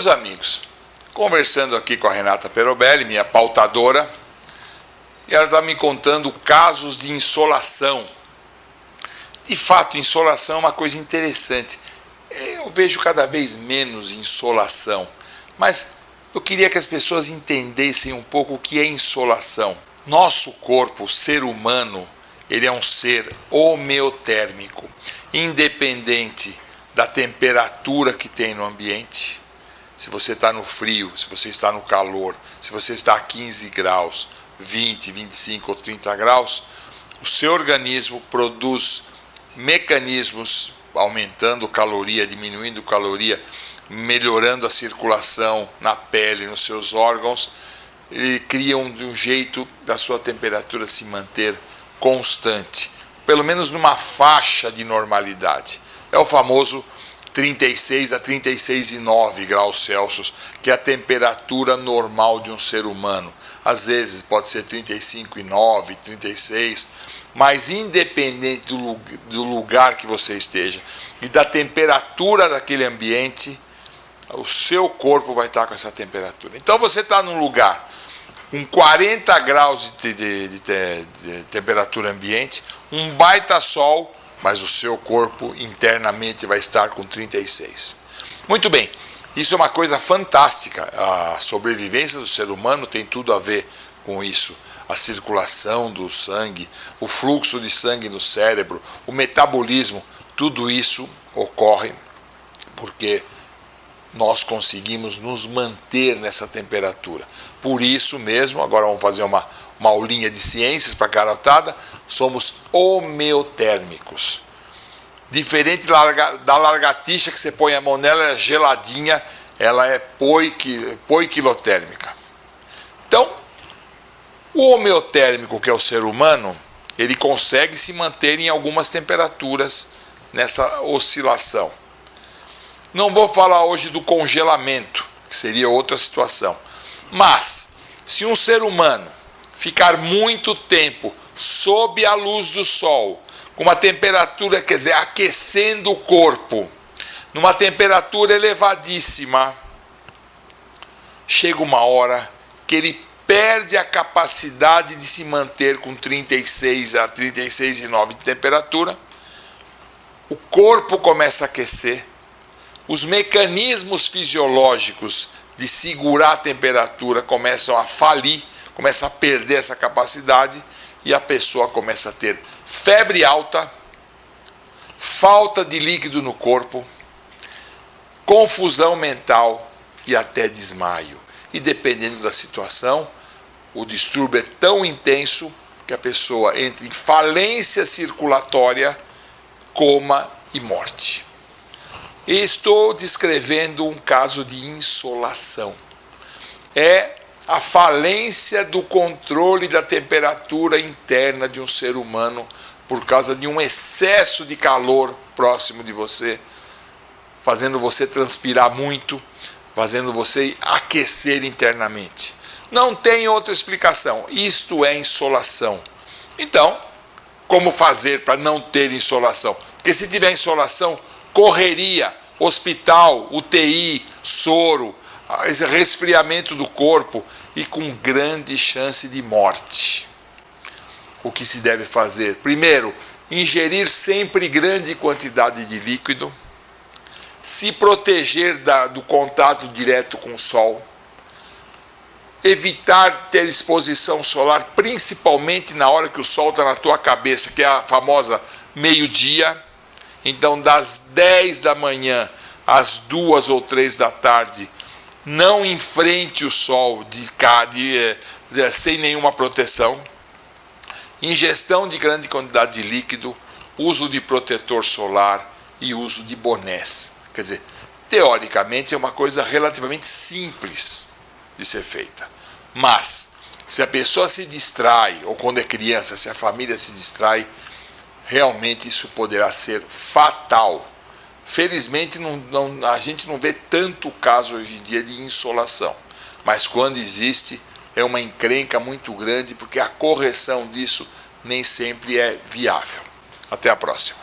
Meus amigos, conversando aqui com a Renata Perobelli, minha pautadora, e ela está me contando casos de insolação. De fato, insolação é uma coisa interessante. Eu vejo cada vez menos insolação, mas eu queria que as pessoas entendessem um pouco o que é insolação. Nosso corpo, o ser humano, ele é um ser homeotérmico, independente da temperatura que tem no ambiente. Se você está no frio, se você está no calor, se você está a 15 graus, 20, 25 ou 30 graus, o seu organismo produz mecanismos aumentando caloria, diminuindo caloria, melhorando a circulação na pele, nos seus órgãos. Ele cria um jeito da sua temperatura se manter constante, pelo menos numa faixa de normalidade. É o famoso 36 a 36,9 graus Celsius, que é a temperatura normal de um ser humano. Às vezes pode ser 35,9, 36, mas independente do lugar que você esteja e da temperatura daquele ambiente, o seu corpo vai estar com essa temperatura. Então você está num lugar com 40 graus de temperatura ambiente, um baita sol, mas o seu corpo internamente vai estar com 36. Muito bem, isso é uma coisa fantástica. A sobrevivência do ser humano tem tudo a ver com isso. A circulação do sangue, o fluxo de sangue no cérebro, o metabolismo, tudo isso ocorre porque nós conseguimos nos manter nessa temperatura. Por isso mesmo, agora vamos fazer uma aulinha de ciências para a garotada, somos homeotérmicos. Diferente da lagartixa que você põe a mão nela, ela é geladinha, ela é poiquilotérmica. Então, o homeotérmico, que é o ser humano, ele consegue se manter em algumas temperaturas nessa oscilação. Não vou falar hoje do congelamento, que seria outra situação. Mas, se um ser humano ficar muito tempo sob a luz do sol, com uma temperatura, quer dizer, aquecendo o corpo, numa temperatura elevadíssima, chega uma hora que ele perde a capacidade de se manter com 36 a 36,9 de temperatura, o corpo começa a aquecer, os mecanismos fisiológicos de segurar a temperatura começam a falir, começam a perder essa capacidade e a pessoa começa a ter febre alta, falta de líquido no corpo, confusão mental e até desmaio. E dependendo da situação, o distúrbio é tão intenso que a pessoa entra em falência circulatória, coma e morte. Estou descrevendo um caso de insolação. É a falência do controle da temperatura interna de um ser humano por causa de um excesso de calor próximo de você, fazendo você transpirar muito, fazendo você aquecer internamente. Não tem outra explicação. Isto é insolação. Então, como fazer para não ter insolação? Porque se tiver insolação, correria, hospital, UTI, soro, resfriamento do corpo e com grande chance de morte. O que se deve fazer? Primeiro, ingerir sempre grande quantidade de líquido, se proteger do contato direto com o sol, evitar ter exposição solar, principalmente na hora que o sol está na tua cabeça, que é a famosa meio-dia. Então, das 10 da manhã às 2 ou 3 da tarde, não enfrente o sol sem nenhuma proteção. Ingestão de grande quantidade de líquido, uso de protetor solar e uso de bonés. Quer dizer, teoricamente é uma coisa relativamente simples de ser feita. Mas, se a pessoa se distrai, ou quando é criança, se a família se distrai, realmente isso poderá ser fatal. Felizmente a gente não vê tanto caso hoje em dia de insolação, mas quando existe é uma encrenca muito grande, porque a correção disso nem sempre é viável. Até a próxima.